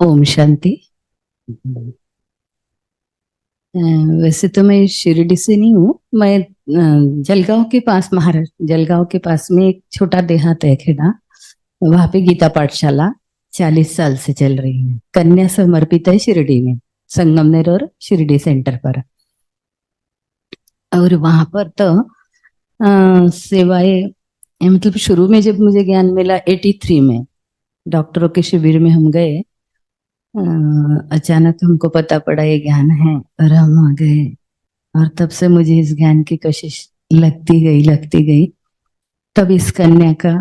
ओम शांति। अ, वैसे तो मैं शिरडी से नहीं हूँ। मैं जलगांव के पास, महाराष्ट्र जलगांव के पास में एक छोटा देहात है खेड़ा। वहां पे गीता पाठशाला 40 साल से चल रही है। कन्या समर्पित है शिरडी में, संगमनेर और शिरडी सेंटर पर। और वहां पर तो सेवाएं, मतलब शुरू में जब मुझे ज्ञान मिला 83 में, डॉक्टरों के शिविर में हम गए। अचानक हमको पता पड़ा ये ज्ञान है और हम आ गए। और तब से मुझे इस ज्ञान की कशिश लगती गई। तब इस कन्या का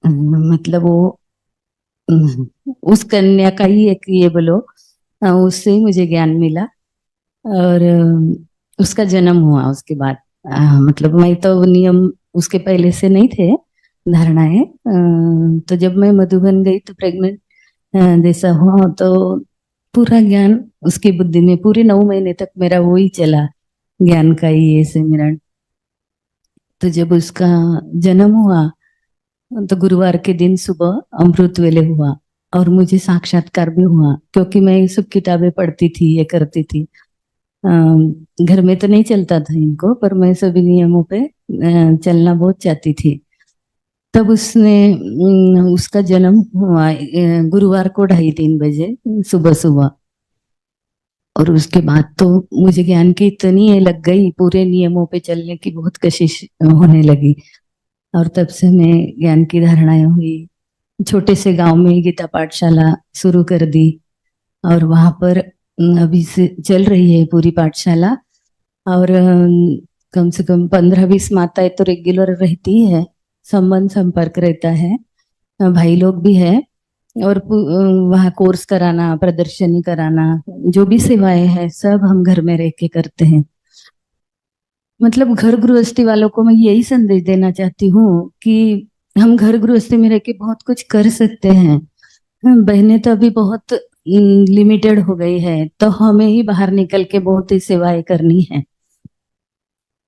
मतलब वो उस कन्या का ही एक ये बोलो, उससे ही मुझे ज्ञान मिला। और उसका जन्म हुआ उसके बाद। मतलब मैं तो नियम उसके पहले से नहीं थे धारणाएं। तो जब मैं मधुबन गई तो प्रेग्नेंट जैसा हुआ, तो पूरा ज्ञान उसकी बुद्धि में पूरे 9 महीने तक मेरा वो ही चला, ज्ञान का ही ये सिमरन। तो जब उसका जन्म हुआ तो गुरुवार के दिन सुबह अमृत वेले हुआ। और मुझे साक्षात्कार भी हुआ, क्योंकि मैं ये सब किताबें पढ़ती थी, ये करती थी। घर में तो नहीं चलता था इनको, पर मैं सभी नियमों पे चलना बहुत चाहती थी। तब उसने उसका जन्म हुआ गुरुवार को 2:30-3 बजे सुबह सुबह। और उसके बाद तो मुझे ज्ञान की इतनी ये लग गई, पूरे नियमों पे चलने की बहुत कोशिश होने लगी। और तब से मैं ज्ञान की धारणाएं हुई। छोटे से गांव में ही गीता पाठशाला शुरू कर दी। और वहां पर अभी से चल रही है पूरी पाठशाला। और कम से कम 15-20 माताएं तो रेगुलर रहती है, संबंध संपर्क रहता है। भाई लोग भी है। और वहाँ कोर्स कराना, प्रदर्शनी कराना, जो भी सेवाएं हैं सब हम घर में रह के करते हैं। मतलब घर गृहस्थी वालों को मैं यही संदेश देना चाहती हूँ कि हम घर गृहस्थी में रह के बहुत कुछ कर सकते हैं। बहनें तो अभी बहुत लिमिटेड हो गई है, तो हमें ही बाहर निकल के बहुत ही सेवाएं करनी है।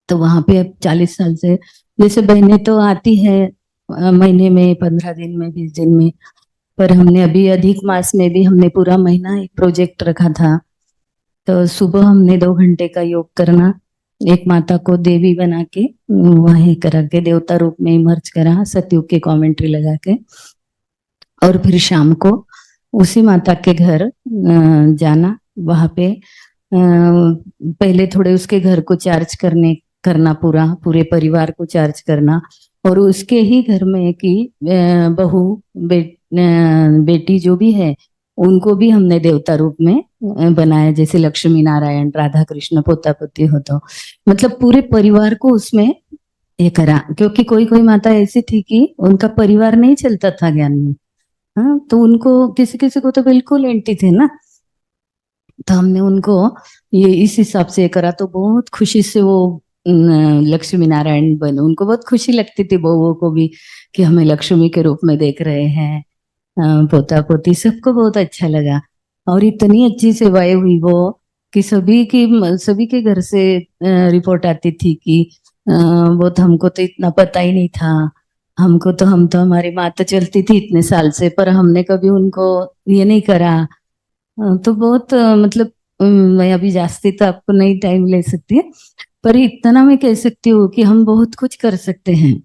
तो वहां पे अब 40 साल से जैसे बहनें तो आती है महीने में, 15 दिन में, 20 दिन में। पर हमने अभी अधिक मास में भी हमने पूरा महीना एक प्रोजेक्ट रखा था। तो सुबह हमने 2 घंटे का योग करना, एक माता को देवी बना के वहीं करा के देवता रूप में इमर्ज करा, सतयुग के कमेंट्री लगा के। और फिर शाम को उसी माता के घर जाना। वहां पे पहले थोड़े उसके घर को चार्ज करना, पूरे परिवार को चार्ज करना। और उसके ही घर में की बहू, बेटी जो भी है, उनको भी हमने देवता रूप में बनाया, जैसे लक्ष्मी नारायण, राधा कृष्ण, पोता पोती हो तो मतलब पूरे परिवार को उसमें ये करा। क्योंकि कोई कोई माता ऐसी थी कि उनका परिवार नहीं चलता था ज्ञान में। हाँ, तो उनको किसी किसी को तो बिल्कुल एंटी थे ना। तो हमने उनको ये इस हिसाब से करा, तो बहुत खुशी से वो लक्ष्मी नारायण बने। उनको बहुत खुशी लगती थी बहुओं को भी कि हमें लक्ष्मी के रूप में देख रहे हैं। पोता पोती सबको बहुत अच्छा लगा। और इतनी अच्छी सेवाएं हुई वो कि सभी के घर से रिपोर्ट आती थी कि वो तो हमको तो इतना पता ही नहीं था। हम तो हमारी माँ तो चलती थी इतने साल से, पर हमने कभी उनको ये नहीं करा। तो बहुत मतलब मैं अभी जास्ती तो आपको नहीं टाइम ले सकती है, पर इतना मैं कह सकती हूँ कि हम बहुत कुछ कर सकते हैं।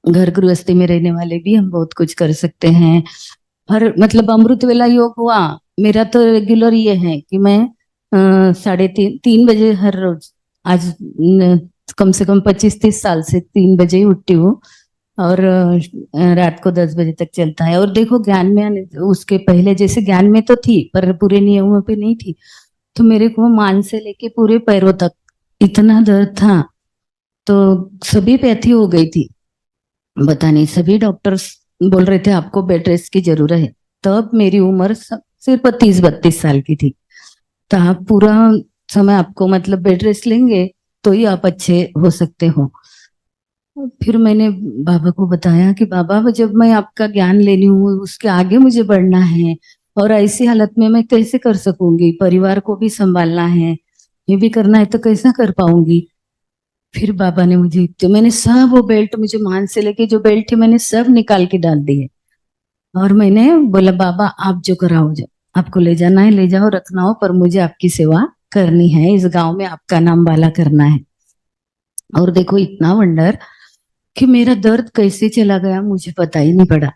घर गृहस्थी में रहने वाले भी हम बहुत कुछ कर सकते हैं। हर मतलब अमृत वेला योग हुआ, मेरा तो रेगुलर ये है कि मैं 3:30 बजे हर रोज, आज कम से कम 25-30 साल से 3 बजे ही उठती हूँ। और रात को 10 बजे तक चलता है। और देखो ज्ञान में उसके पहले जैसे ज्ञान में तो थी, पर पूरे नियमों पे नहीं थी। तो मेरे को मान से लेके पूरे पैरों तक इतना दर्द था, तो सभी पैथी हो गई थी। बता नहीं, सभी डॉक्टर्स बोल रहे थे आपको बेड रेस्ट की जरूरत है। तब मेरी उम्र सिर्फ 30-32 साल की थी। तो आप पूरा समय आपको मतलब बेड रेस्ट लेंगे तो ही आप अच्छे हो सकते हो। फिर मैंने बाबा को बताया कि बाबा, जब मैं आपका ज्ञान लेनी हूँ, उसके आगे मुझे बढ़ना है, और ऐसी हालत में मैं कैसे कर सकूंगी? परिवार को भी संभालना है, ये भी करना है, तो कैसा कर पाऊंगी? फिर बाबा ने मुझे, तो मैंने सब वो बेल्ट, मुझे मान से लेके जो बेल्ट थी मैंने सब निकाल के डाल दिए। और मैंने बोला बाबा आप जो कराओ, जो आपको ले जाना है ले जाओ, रखना हो, पर मुझे आपकी सेवा करनी है, इस गांव में आपका नाम वाला करना है। और देखो इतना वंडर कि मेरा दर्द कैसे चला गया मुझे पता ही नहीं पड़ा।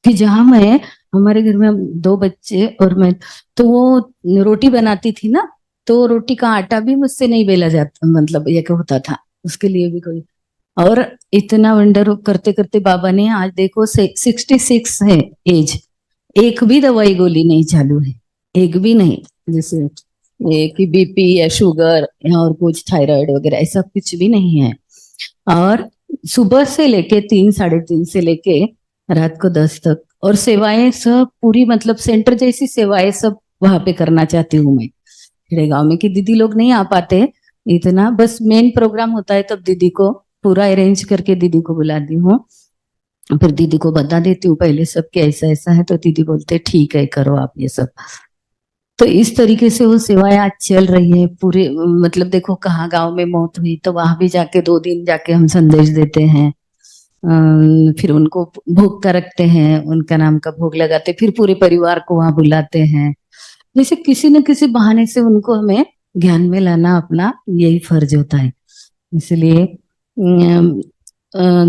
कि जहां मैं, हमारे घर में हम दो बच्चे और मैं, तो वो रोटी बनाती थी ना, तो रोटी का आटा भी मुझसे नहीं बेला जाता, मतलब ये क्या होता था, उसके लिए भी कोई। और इतना वंडर करते करते बाबा ने, आज देखो 66 है एज, एक भी दवाई गोली नहीं चालू है, एक भी नहीं। जैसे ये कि बीपी या शुगर या और कुछ थायराइड वगैरह ऐसा कुछ भी नहीं है। और सुबह से लेके 3 साढ़े 3 से लेके रात को 10 तक, और सेवाएं सब पूरी, मतलब सेंटर जैसी सेवाएं सब वहां पे करना चाहती हूँ मैं। खेड़े गांव में कि दीदी लोग नहीं आ पाते इतना, बस मेन प्रोग्राम होता है तब दीदी को पूरा अरेंज करके दीदी को बुलाती हूँ। फिर दीदी को बता देती हूँ पहले सब कि ऐसा ऐसा है, तो दीदी बोलते ठीक है करो आप ये सब। तो इस तरीके से वो सेवाएं आज चल रही है पूरे, मतलब देखो कहाँ गांव में मौत हुई तो वहां भी जाके 2 दिन जाके हम संदेश देते हैं। फिर उनको भोग का रखते हैं, उनका नाम का भोग लगाते, फिर पूरे परिवार को वहां बुलाते हैं। जैसे किसी न किसी बहाने से उनको हमें ज्ञान में लाना अपना यही फर्ज होता है। इसलिए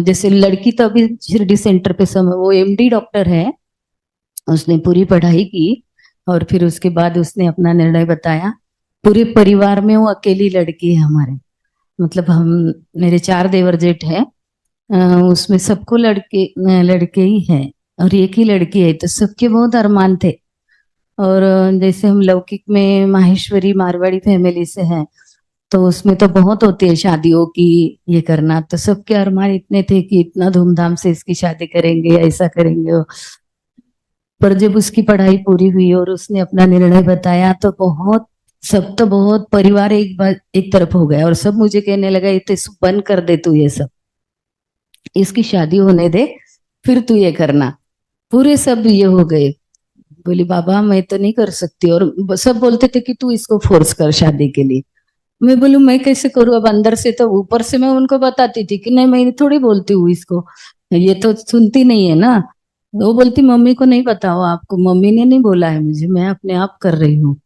जैसे लड़की तो अभी शिरडी सेंटर पे समय, वो एमडी डॉक्टर है, उसने पूरी पढ़ाई की, और फिर उसके बाद उसने अपना निर्णय बताया। पूरे परिवार में वो अकेली लड़की है हमारे, मतलब हम, मेरे 4 देवर जेठ है, उसमें सबको लड़के लड़के ही हैं, और एक ही लड़की है, तो सबके बहुत अरमान थे। और जैसे हम लौकिक में माहेश्वरी मारवाड़ी फैमिली से हैं, तो उसमें तो बहुत होती है शादियों की, ये करना, तो सबके अरमान इतने थे कि इतना धूमधाम से इसकी शादी करेंगे, ऐसा करेंगे। पर जब उसकी पढ़ाई पूरी हुई और उसने अपना निर्णय बताया, तो बहुत, सब तो बहुत परिवार एक बार एक तरफ हो गया, और सब मुझे कहने लगा ये तो बंद कर दे तू ये सब, इसकी शादी होने दे, फिर तू ये करना। पूरे सब ये हो गए। बोली बाबा मैं तो नहीं कर सकती, और सब बोलते थे कि तू इसको फोर्स कर शादी के लिए। मैं बोलू मैं कैसे करूं, अब अंदर से तो, ऊपर से मैं उनको बताती थी कि नहीं मैं थोड़ी बोलती हूँ इसको, ये तो सुनती नहीं है ना। वो बोलती मम्मी को नहीं बताओ, आपको मम्मी ने नहीं बोला है मुझे, मैं अपने आप कर रही हूँ।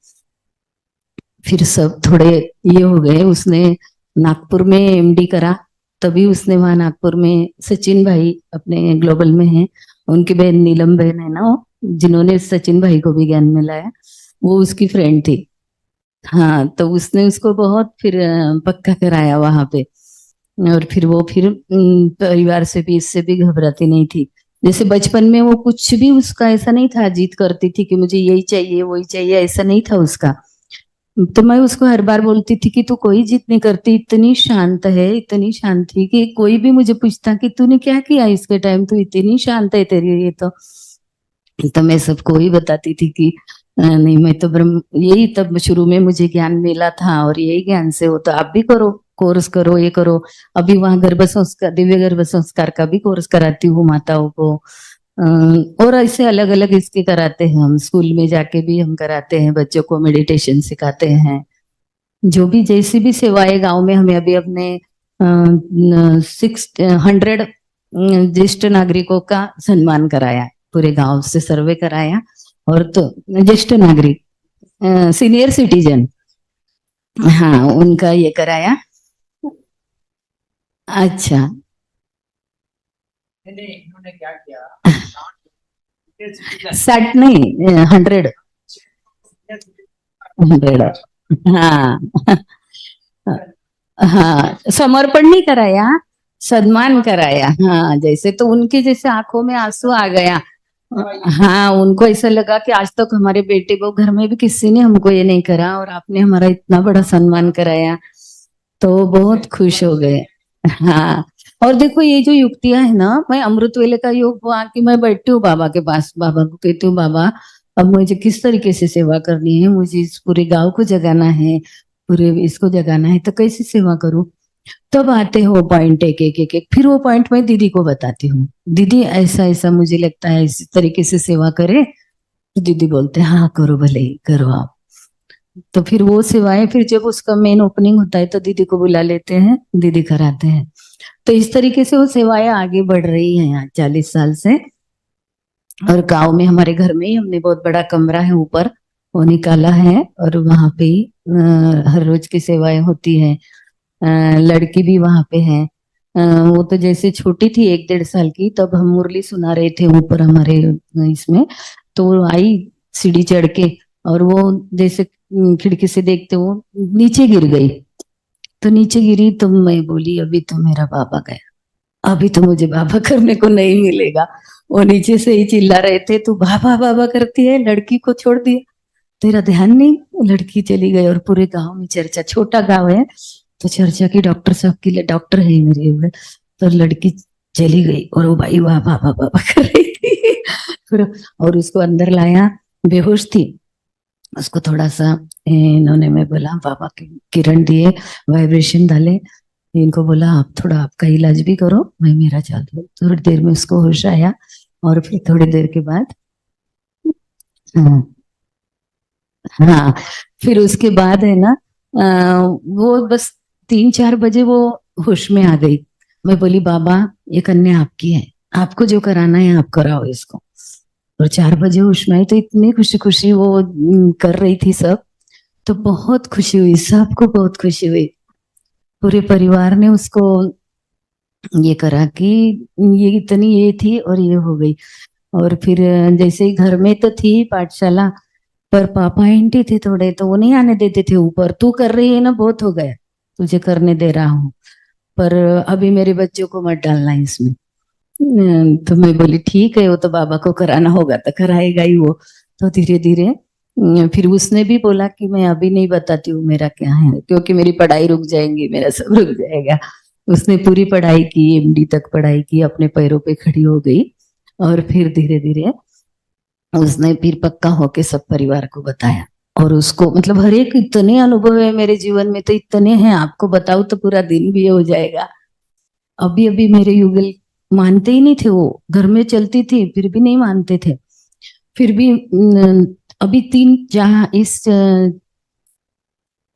फिर सब थोड़े ये हो गए। उसने नागपुर में एमडी करा, तभी उसने वहां नागपुर में सचिन भाई अपने ग्लोबल में है, उनकी बहन नीलम बहन है ना वो, जिन्होंने सचिन भाई को भी ज्ञान में लाया, वो उसकी फ्रेंड थी। हाँ, तो उसने उसको बहुत फिर पक्का कराया वहां पे। और फिर वो फिर परिवार से भी, इससे भी घबराती नहीं थी। जैसे बचपन में वो कुछ भी उसका ऐसा नहीं था, जिद करती थी कि मुझे यही चाहिए वही चाहिए, ऐसा नहीं था उसका। तो मैं उसको हर बार बोलती थी कि तू कोई जिद नहीं करती, इतनी शांत है, इतनी शांत थी कि कोई भी मुझे पूछता कि तूने क्या किया इसके टाइम, तू इतनी शांत है तेरी ये तो मैं सबको ही बताती थी कि नहीं मैं तो ब्रह्म, यही तब शुरू में मुझे ज्ञान मिला था, और यही ज्ञान से हो तो आप भी करो, कोर्स करो, ये करो। अभी वहां गर्भ संस्कार, दिव्य गर्भ संस्कार का भी कोर्स कराती हूँ माताओं को। और ऐसे अलग अलग इसके कराते हैं, हम स्कूल में जाके भी हम कराते हैं, बच्चों को मेडिटेशन सिखाते हैं। जो भी जैसी भी सेवाएं गांव में, हमें अभी अपने 600 ज्येष्ठ नागरिकों का सम्मान कराया, पूरे गांव से सर्वे कराया। और तो ज्येष्ठ नागरिक, सीनियर सिटीजन, हाँ उनका ये कराया। अच्छा। इन्होंने क्या किया, 60 नहीं, 100, 100। हाँ हाँ, समर्पण नहीं कराया, सम्मान कराया। हाँ, जैसे तो उनके जैसे आंखों में आंसू आ गया। हाँ, उनको ऐसा लगा कि आज तक हमारे बेटे को घर में भी किसी ने हमको ये नहीं करा, और आपने हमारा इतना बड़ा सम्मान कराया, तो बहुत खुश हो गए। हाँ, और देखो ये जो युक्तियां है ना, मैं अमृत वेले का योग हुआ कि मैं बैठती हूँ बाबा के पास, बाबा को कहती हूँ बाबा अब मुझे किस तरीके से सेवा करनी है, मुझे इस पूरे गांव को जगाना है, पूरे इसको जगाना है, तो कैसे सेवा करूं। तब आते हो पॉइंट एक एक एक एक, फिर वो पॉइंट मैं दीदी को बताती हूँ, दीदी ऐसा ऐसा मुझे लगता है, इसी तरीके से सेवा करे। तो दीदी बोलते हैं हाँ करो, भले ही करो आप। तो फिर वो सेवाएं, फिर जब उसका मेन ओपनिंग होता है तो दीदी को बुला लेते हैं, दीदी कराते हैं। तो इस तरीके से वो सेवाएं आगे बढ़ रही हैं आज 40 साल से। और गांव में हमारे घर में ही हमने बहुत बड़ा कमरा है ऊपर, वो निकाला है और वहां पे ही हर रोज की सेवाएं होती है। लड़की भी वहां पे है। वो तो जैसे छोटी थी 1 1.5 साल की, तब हम मुरली सुना रहे थे ऊपर हमारे इसमें, तो वो आई सीढ़ी चढ़ के, और वो जैसे खिड़की से देखते वो नीचे गिर गई। तो नीचे गिरी तो मैं बोली अभी तो मेरा बाबा गया, अभी तो मुझे बाबा करने को नहीं मिलेगा। वो नीचे से ही चिल्ला रहे थे, तू बाबा बाबा करती है, लड़की को छोड़ दिया, तेरा ध्यान नहीं। लड़की चली गई और पूरे गांव में चर्चा, छोटा गांव है तो चर्चा की डॉक्टर साहब के लिए, डॉक्टर है मेरे उधर। तो लड़की चली गई और वो भाई वाह बाबा बाबा कर रही थी। फिर और उसको अंदर लाया, बेहोश थी। उसको थोड़ा सा इन्होंने, मैं बोला बाबा की किरण दिए, वाइब्रेशन डाले, इनको बोला आप थोड़ा आपका इलाज भी करो, मैं मेरा चालू हूँ। थोड़ी देर में उसको होश आया और फिर थोड़ी देर के बाद, हाँ हाँ, फिर उसके बाद है ना, वो बस 3 4 बजे वो होश में आ गई। मैं बोली बाबा ये कन्या आपकी है, आपको जो कराना है आप कराओ इसको। और 4 बजे होश में आई तो इतनी खुशी खुशी वो कर रही थी सब। तो बहुत खुशी हुई, सबको बहुत खुशी हुई। पूरे परिवार ने उसको ये करा कि ये इतनी ये थी और ये हो गई। और फिर जैसे ही घर में तो थी पाठशाला, पर पापा एंटी थे थोड़े, तो वो नहीं आने देते थे ऊपर, तू कर रही है ना बहुत हो गया, तुझे करने दे रहा हूँ, पर अभी मेरे बच्चों को मत डालना इसमें। तो मैं बोली ठीक है, वो तो बाबा को कराना होगा तो कराएगा ही वो। तो धीरे धीरे फिर उसने भी बोला कि मैं अभी नहीं बताती हूँ मेरा क्या है, क्योंकि मेरी पढ़ाई रुक जाएंगी, मेरा सब रुक जाएगा। उसने पूरी पढ़ाई की, एमडी तक पढ़ाई की, अपने पैरों पे खड़ी हो गई। और फिर धीरे धीरे उसने फिर पक्का होके सब परिवार को बताया। और उसको मतलब हर एक, इतने अनुभव है मेरे जीवन में, तो इतने हैं आपको बताऊं तो पूरा दिन भी हो जाएगा। अभी अभी मेरे युगल मानते ही नहीं थे, वो घर में चलती थी फिर भी नहीं मानते थे। फिर भी अभी तीन जहाँ इस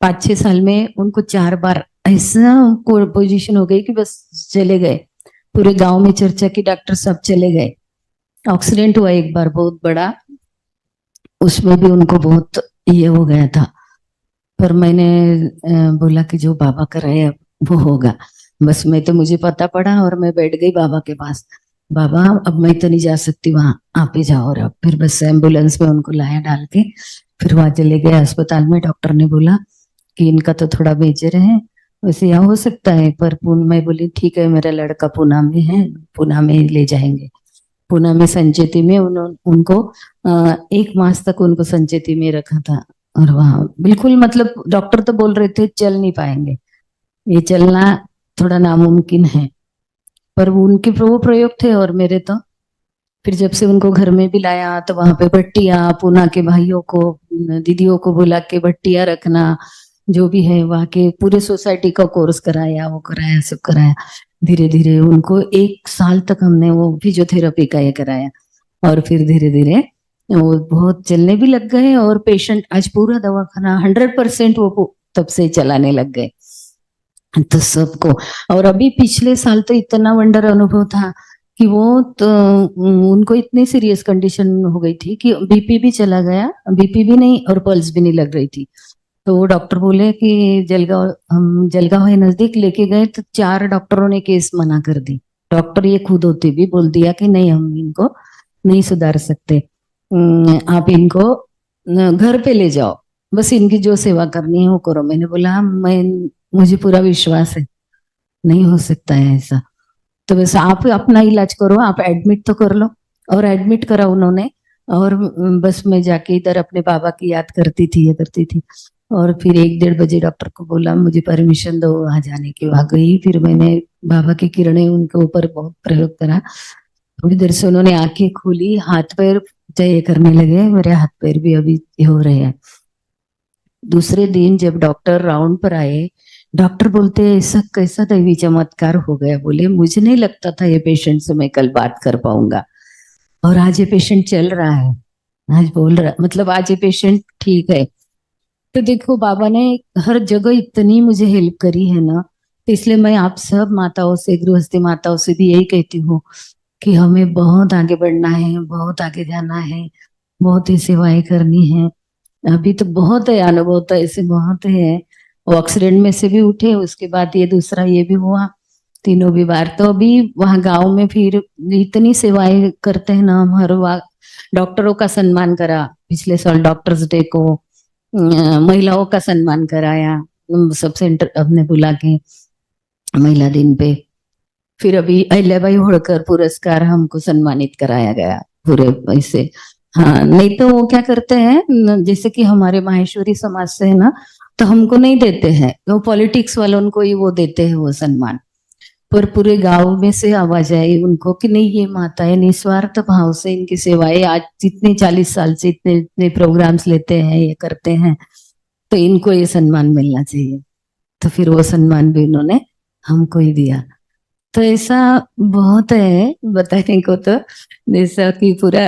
5 6 साल में उनको 4 बार ऐसा पोजीशन हो गई कि बस चले गए। पूरे गांव में चर्चा की, डॉक्टर सब चले गए। एक्सीडेंट हुआ एक बार बहुत बड़ा, उसमें भी उनको बहुत ये हो गया था। पर मैंने बोला कि जो बाबा कराए अब वो होगा। बस मैं तो, मुझे पता पड़ा और मैं बैठ गई बाबा के पास। बाबा अब मैं तो नहीं जा सकती वहां, आप ही जाओ। और अब फिर बस एम्बुलेंस में उनको लाया डाल के, फिर वहां चले गए अस्पताल में। डॉक्टर ने बोला कि इनका तो थोड़ा मेजर है, वैसे यहाँ हो सकता है, पर मैं बोली ठीक है, मेरा लड़का पूना में है, पूना में ले जाएंगे। पूना में संचेती में उनको 1 मास तक उनको संचेती में रखा था। और वहाँ बिल्कुल मतलब डॉक्टर तो बोल रहे थे चल नहीं पाएंगे, ये चलना थोड़ा नामुमकिन है। पर वो उनके वो प्रयोग थे और मेरे तो। फिर जब से उनको घर में भी लाया तो वहां पे भट्टियां, पूना के भाइयों को दीदियों को बुला के भट्टियां रखना, जो भी है वहां के पूरे सोसाइटी का कोर्स कराया, वो कराया सब कराया। धीरे धीरे उनको 1 साल तक हमने वो फिजियोथेरेपी का ये कराया। और फिर धीरे धीरे वो बहुत चलने भी लग गए, और पेशेंट आज पूरा दवाखाना 100% वो तब से चलाने लग गए। तो सबको, और अभी पिछले साल तो इतना वंडर अनुभव था कि वो तो उनको इतनी सीरियस कंडीशन हो गई थी कि बीपी भी चला गया, बीपी भी नहीं और पल्स भी नहीं लग रही थी। तो वो डॉक्टर बोले कि जलगांव, हम जलगांव है नजदीक लेके गए तो 4 डॉक्टरों ने केस मना कर दी। डॉक्टर ये खुद होते भी बोल दिया कि नहीं हम इनको नहीं सुधार सकते, आप इनको घर पे ले जाओ, बस इनकी जो सेवा करनी है वो करो। मैंने बोला मैं, मुझे पूरा विश्वास है नहीं हो सकता है ऐसा, तो बस आप अपना इलाज करो, आप एडमिट तो कर लो। और एडमिट करा उन्होंने। और बस मैं जाके इधर अपने बाबा की याद करती थी, ये करती थी। और फिर 1 1.5 बजे डॉक्टर को बोला मुझे परमिशन दो वहां जाने की, वहां गई। फिर मैंने बाबा की किरणें उनके ऊपर बहुत प्रयोग करा। थोड़ी देर से उन्होंने आंखें खोली, हाथ पैर ये करने लगे, मेरे हाथ पैर भी अभी ये हो रहे हैं। दूसरे दिन जब डॉक्टर राउंड पर आए, डॉक्टर बोलते ऐसा कैसा दैवी चमत्कार हो गया, बोले मुझे नहीं लगता था ये पेशेंट से मैं कल बात कर पाऊंगा, और आज ये पेशेंट चल रहा है, आज बोल रहा, मतलब आज ये पेशेंट ठीक है। तो देखो बाबा ने हर जगह इतनी मुझे हेल्प करी है ना, तो इसलिए मैं आप सब माताओं से, गृहस्थी माताओं से भी यही कहती हूँ कि हमें बहुत आगे बढ़ना है, बहुत आगे जाना है, बहुत ही सेवाएं करनी है। अभी तो बहुत है अनुभव, तो ऐसे बहुत है। वो एक्सीडेंट में से भी उठे, उसके बाद ये दूसरा ये भी हुआ, तीनों भी बार। तो अभी वहाँ गांव में फिर इतनी सेवाएं करते हैं ना हम, हर वक्त डॉक्टरों का सम्मान करा पिछले साल डॉक्टर्स डे को, महिलाओं का सम्मान कराया, सब सेंटर हमने बुला के महिला दिन पे। फिर अभी अहिल्याबाई होळकर पुरस्कार हमको सम्मानित कराया गया पूरे पैसे। हाँ, नहीं तो वो क्या करते हैं जैसे कि हमारे माहेश्वरी समाज से है ना, तो हमको नहीं देते हैं, वो पॉलिटिक्स वालों को ही वो देते हैं वो सम्मान। पर पूरे गांव में से आवाज आई उनको कि नहीं, ये माताएं निस्वार्थ भाव से इनकी सेवाएं आज इतने 40 साल से इतने इतने प्रोग्राम्स लेते हैं, ये करते हैं, तो इनको ये सम्मान मिलना चाहिए। तो फिर वो सम्मान भी उन्होंने हमको ही दिया। तो ऐसा बहुत है बताने को तो, जैसा कि पूरा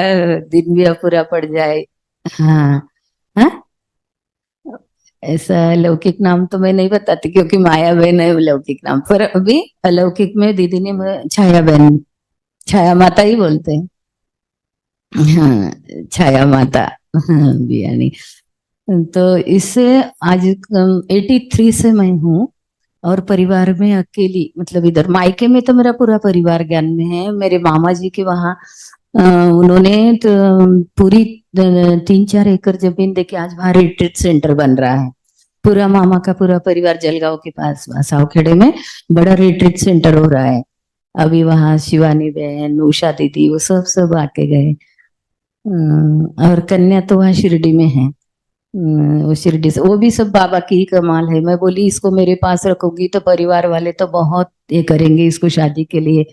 दिन भी अब पूरा पड़ जाए। हाँ। हाँ, ऐसा लौकिक नाम तो मैं नहीं बताती क्योंकि माया बहन है लौकिक नाम, पर अभी अलौकिक में दीदी ने छाया बहन, छाया माता ही बोलते हैं। हाँ, छाया माता। हाँ, बियानी। तो इससे आज 83 से मैं हूँ, और परिवार में अकेली, मतलब इधर मायके में तो मेरा पूरा परिवार ज्ञान में है। मेरे मामा जी के वहाँ उन्होंने तो पूरी 3-4 एकड़ जमीन देके आज वहाँ रिट्रीट सेंटर बन रहा है। पूरा मामा का पूरा परिवार जलगांव के पास साव खेड़े में बड़ा रिट्रीट सेंटर हो रहा है। अभी वहाँ शिवानी बहन, उषा दीदी, वो सब सब आके गए। और कन्या तो वहाँ शिरडी में है। वो शिरडी से, वो भी सब बाबा की ही कमाल है। मैं बोली इसको मेरे पास रखोगी तो परिवार वाले तो बहुत ये करेंगे, इसको शादी के लिए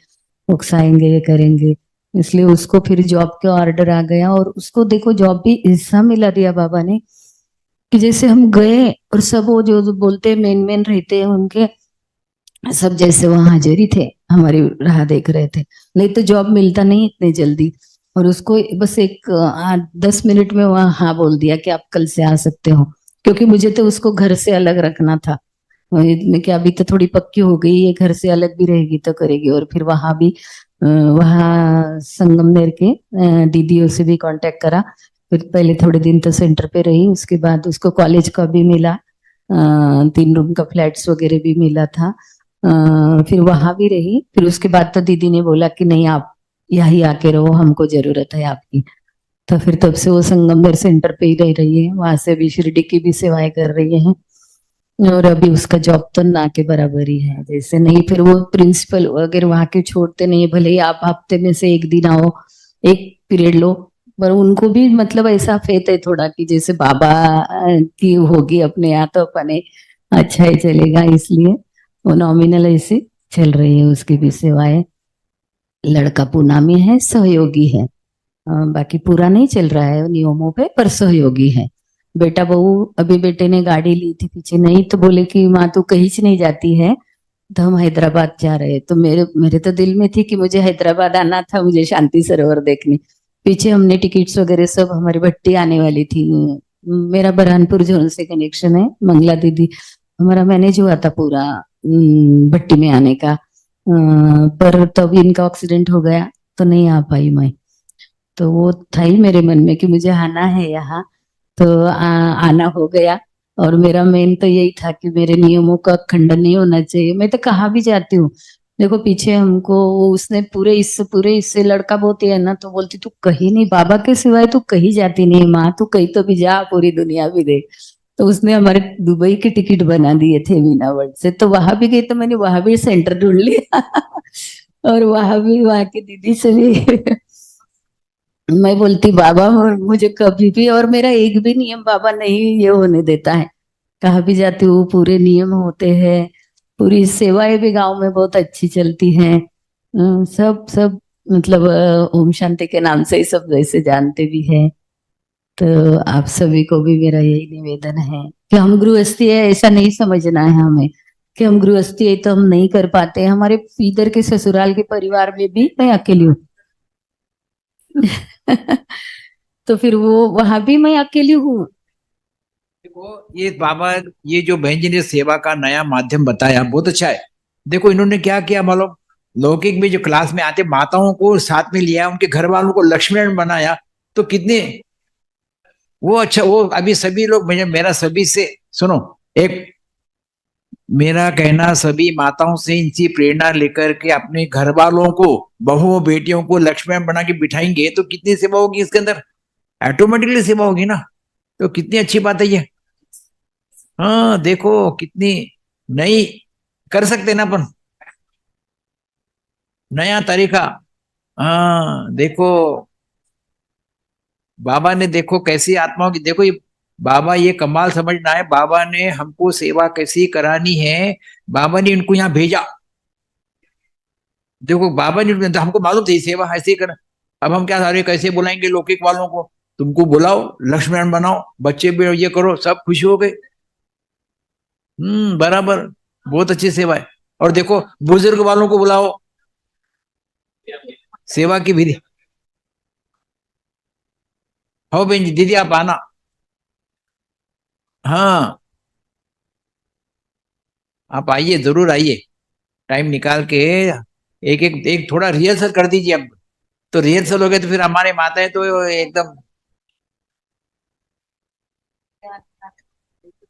उकसाएंगे, ये करेंगे। इसलिए उसको फिर जॉब का ऑर्डर आ गया, और उसको देखो जॉब भी ऐसा मिला दिया बाबा ने कि जैसे हम गए और सब वो जो बोलते मेन मेन रहते हैं उनके सब जैसे वहां हाजिर ही थे, हमारी राह देख रहे थे। नहीं तो जॉब मिलता नहीं इतने जल्दी। और उसको बस एक 10 मिनट में वहां हाँ बोल दिया कि आप कल से आ सकते हो, क्योंकि मुझे तो उसको घर से अलग रखना था। मैं क्या, अभी तो थोड़ी पक्की हो गई है, घर से अलग भी रहेगी तो करेगी। और फिर वहां भी वहां संगमनेर के दीदियों से भी कांटेक्ट करा। फिर पहले थोड़े दिन तो सेंटर पे रही, उसके बाद उसको कॉलेज का भी मिला, 3 रूम का फ्लैट्स वगैरह भी मिला था। फिर वहां भी रही। फिर उसके बाद तो दीदी ने बोला कि नहीं, आप यहीं आके रहो, हमको जरूरत है आपकी। तो फिर तब से वो संगमनेर सेंटर पे ही रह रही है, वहां से भी शिरडी की भी सेवाएं कर रही है। और अभी उसका जॉब तो ना के बराबर ही है जैसे। नहीं, फिर वो प्रिंसिपल अगर वहां के छोड़ते नहीं है, भले ही आप हफ्ते में से एक दिन आओ, एक पीरियड लो, पर उनको भी मतलब ऐसा फेथ है थोड़ा कि जैसे बाबा की होगी अपने यहाँ, तो अपने अच्छा ही चलेगा, इसलिए वो नॉमिनल ऐसे चल रही है उसकी भी सेवाएं। लड़का पूना में है, सहयोगी है। बाकी पूरा नहीं चल रहा है नियमों पे, पर सहयोगी है। बेटा बहू, अभी बेटे ने गाड़ी ली थी पीछे, नहीं तो बोले कि माँ तू कहीं से नहीं जाती है, तो हम हैदराबाद जा रहे हैं। तो मेरे मेरे तो दिल में थी कि मुझे हैदराबाद आना था, मुझे शांति सरोवर देखने। पीछे हमने टिकट्स वगैरह सब, हमारी भट्टी आने वाली थी। मेरा बरहानपुर जोन से कनेक्शन है, मंगला दीदी, हमारा मैनेज हुआ था पूरा भट्टी में आने का। पर तब इनका एक्सीडेंट हो गया, तो नहीं आ पाई मैं। तो वो था ही मेरे मन में कि मुझे आना है यहाँ, तो आना हो गया। और मेरा मेन तो यही था कि मेरे नियमों का खंडन नहीं होना चाहिए। मैं तो कहाँ भी जाती हूँ, देखो पीछे हमको वो उसने पूरे इससे लड़का बहुत ही है ना, तो बोलती तू कहीं नहीं, बाबा के सिवाय तू कहीं जाती नहीं माँ, तू कहीं तो भी जा, पूरी दुनिया भी देख। तो उसने हमारे दुबई की टिकट बना दिए थे मीना वर्ल्ड से, तो वहां भी गई, तो मैंने वहां भी सेंटर ढूंढ लिया और वहां भी वहां की दीदी से भी मैं बोलती बाबा मुझे कभी भी, और मेरा एक भी नियम बाबा नहीं ये होने देता है। कहाँ भी जाती हूँ पूरे नियम होते हैं। पूरी सेवाएं भी गांव में बहुत अच्छी चलती हैं। सब सब मतलब ओम शांति के नाम से ही सब वैसे जानते भी हैं। तो आप सभी को भी मेरा यही निवेदन है कि हम गृहस्थी है ऐसा नहीं समझना है हमें, कि हम गृहस्थी है तो हम नहीं कर पाते। हमारे इधर के ससुराल के परिवार में भी मैं अकेली हूँ तो फिर वो वहां भी मैं अकेली हूँ। देखो ये बाबा, ये जो बहन जी ने सेवा का नया माध्यम बताया बहुत अच्छा है। देखो इन्होंने क्या किया मालूम, लौकिक में जो क्लास में आते माताओं को साथ में लिया, उनके घर वालों को लक्ष्मीनारायण बनाया, तो कितने वो अच्छा, वो अभी सभी लोग मेरा सभी से सुनो, एक मेरा कहना सभी माताओं से इनसी प्रेरणा लेकर के अपने घर वालों को, बहुओं बेटियों को लक्ष्मीनारायण बना के बिठाएंगे तो कितनी सेवा होगी इसके अंदर, ऑटोमेटिकली सेवा होगी ना। तो कितनी अच्छी बात है ये। हाँ देखो कितनी नई कर सकते ना अपन, नया तरीका। हाँ देखो बाबा ने देखो कैसी आत्माओं की, देखो ये बाबा, ये कमाल समझना है, बाबा ने हमको सेवा कैसी करानी है, बाबा ने इनको यहाँ भेजा। देखो बाबा ने तो हमको मालूम थी सेवा ऐसे ही कर, अब हम क्या सारे कैसे बुलाएंगे लौकिक वालों को, तुमको बुलाओ लक्ष्मण बनाओ, बच्चे भी ये करो, सब खुशी हो गए। बराबर, बहुत अच्छी सेवा है। और देखो बुजुर्ग वालों को बुलाओ, सेवा की विधि। हो बहन जी, दीदी आप आना। हाँ आप आइए, जरूर आइए, टाइम निकाल के एक एक एक थोड़ा रिहर्सल कर दीजिए अब। तो रिहर्सल हो गए तो फिर हमारे माताएं तो एकदम।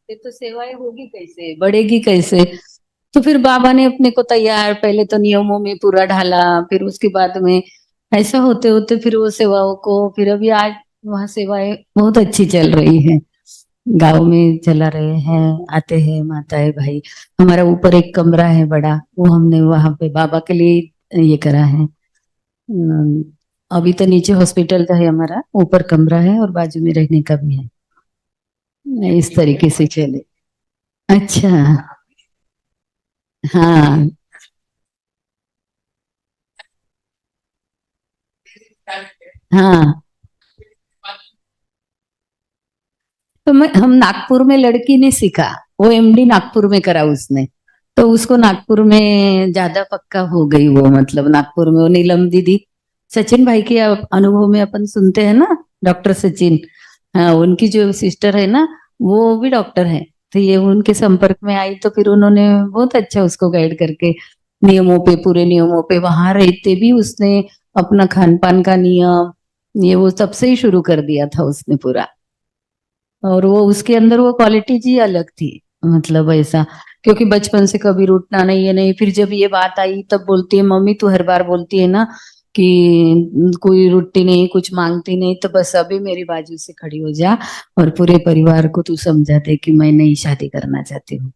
ये तो सेवाएं होगी कैसे, बढ़ेगी कैसे। तो फिर बाबा ने अपने को तैयार, पहले तो नियमों में पूरा ढाला, फिर उसके बाद में ऐसा होते होते फिर वो सेवाओं को, फिर अभी आज वहाँ सेवाएं बहुत अच्छी चल रही है। गांव में चला रहे हैं, आते हैं माताएं भाई। हमारा ऊपर एक कमरा है बड़ा, वो हमने वहां पे बाबा के लिए ये करा है। अभी तो नीचे हॉस्पिटल का है हमारा, ऊपर कमरा है और बाजू में रहने का भी है। इस तरीके से चले। अच्छा। हाँ हाँ। तो मैं, हम नागपुर में लड़की ने सीखा, वो एमडी नागपुर में करा उसने। तो उसको नागपुर में ज्यादा पक्का हो गई वो, मतलब नागपुर में वो नीलम दीदी, सचिन भाई के अनुभव में अपन सुनते हैं ना, डॉक्टर सचिन। हाँ, उनकी जो सिस्टर है ना, वो भी डॉक्टर है। तो ये उनके संपर्क में आई तो फिर उन्होंने बहुत अच्छा उसको गाइड करके, नियमों पे, पूरे नियमों पे, वहां रहते भी उसने अपना खान पान का नियम, ये वो तब से ही शुरू कर दिया था उसने पूरा। और वो उसके अंदर वो क्वालिटी जी अलग थी, मतलब ऐसा। क्योंकि बचपन से कभी रूठना नहीं है, नहीं, फिर जब ये बात आई तब बोलती है, मम्मी तू हर बार बोलती है ना कि कोई रूठती नहीं, कुछ मांगती नहीं, तो बस अभी मेरी बाजू से खड़ी हो जा और पूरे परिवार को तू समझा दे कि मैं नई शादी करना चाहती हूँ।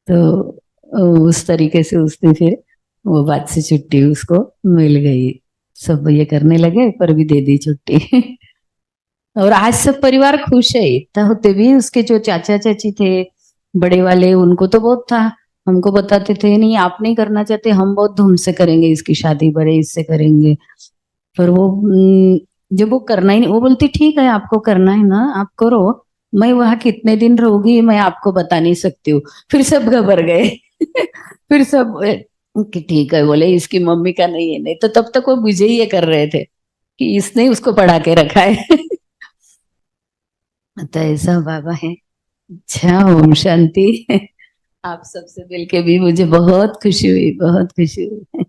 तो उस तरीके से उसने फिर वो बात से छुट्टी उसको मिल गई। सब ये करने लगे पर भी दे दी छुट्टी। और आज सब परिवार खुश है, इतना होते भी उसके जो चाचा चाची थे बड़े वाले, उनको तो बहुत था। हमको बताते थे नहीं आप नहीं करना चाहते, हम बहुत धूम से करेंगे इसकी शादी, बड़े इससे करेंगे। पर वो जब वो करना ही नहीं, वो बोलती ठीक है आपको करना है ना आप करो, मैं वहां कितने दिन रहूंगी मैं आपको बता नहीं सकती हूँ। फिर सब घबर गए। फिर सब कि ठीक है, बोले इसकी मम्मी का नहीं है, नहीं तो तब तक वो मुझे ही ये कर रहे थे कि इसने उसको पढ़ा के रखा है। तो ऐसा बाबा है। अच्छा, ओम शांति। आप सबसे मिलके भी मुझे बहुत खुशी हुई, बहुत खुशी हुई।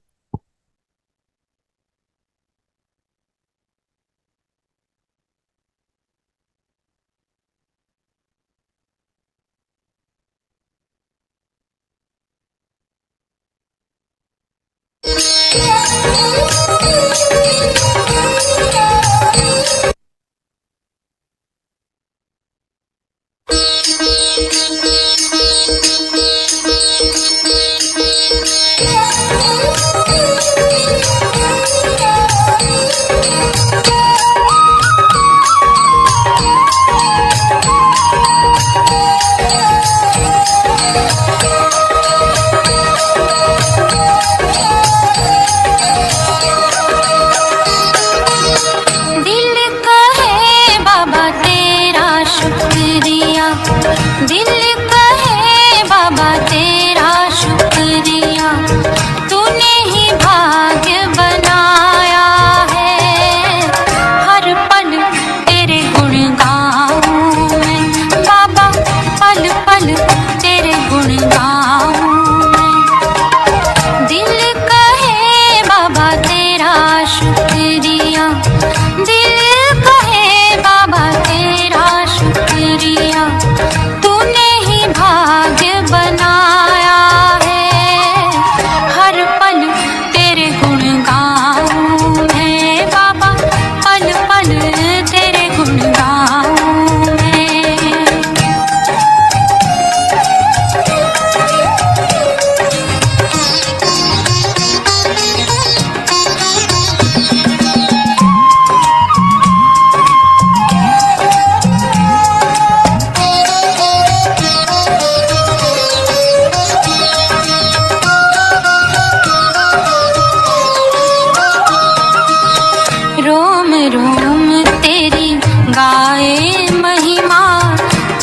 महिमा,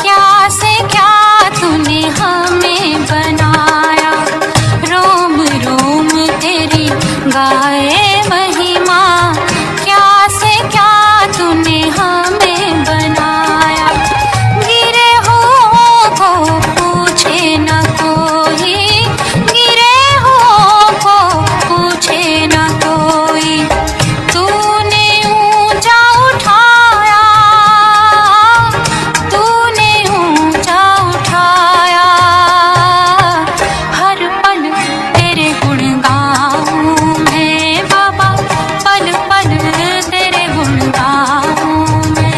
क्या से क्या तूने हमें बनाया। रोम रोम तेरी गाए महिमा, क्या से क्या तूने हमें बनाया। गिरे हो को पूछे न कोई, गिरे हो को पूछे न कोई, तूने ऊंचा उठाया, तूने ऊंचा उठाया। हर पल तेरे गुण गाऊं मैं बाबा, पल पल तेरे गुण गाऊं मैं।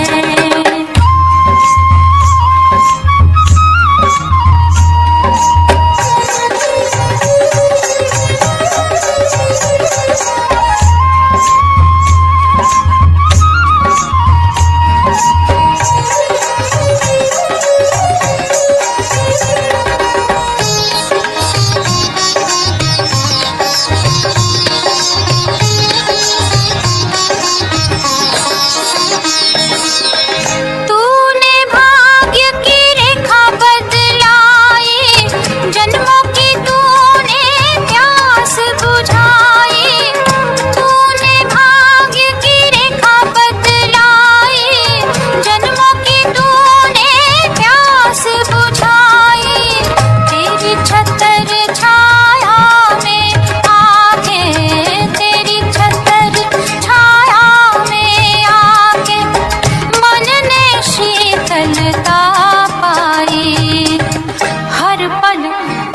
तूने भाग्य की रेखा बदलाई, जन्मों की तूने प्यास बुझाई। तूने भाग्य की रेखा बदलाई, जन्मों की तूने प्यास बुझाई। तेरी छतर छाया में आके, तेरी छतर छाया में आके मन ने शीतलता पाई। हर पल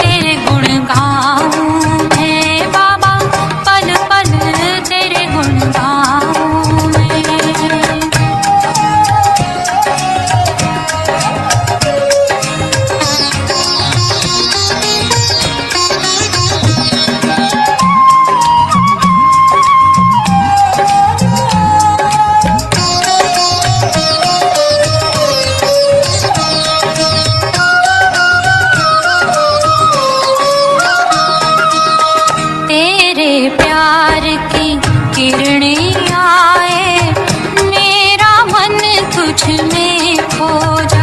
तेरे गुण गाऊं मैं बाबा, पल पल तेरे गुण गाऊं मैं। तेरे प्यार की किरणें आए, मेरा मन तुझ में खो जाए।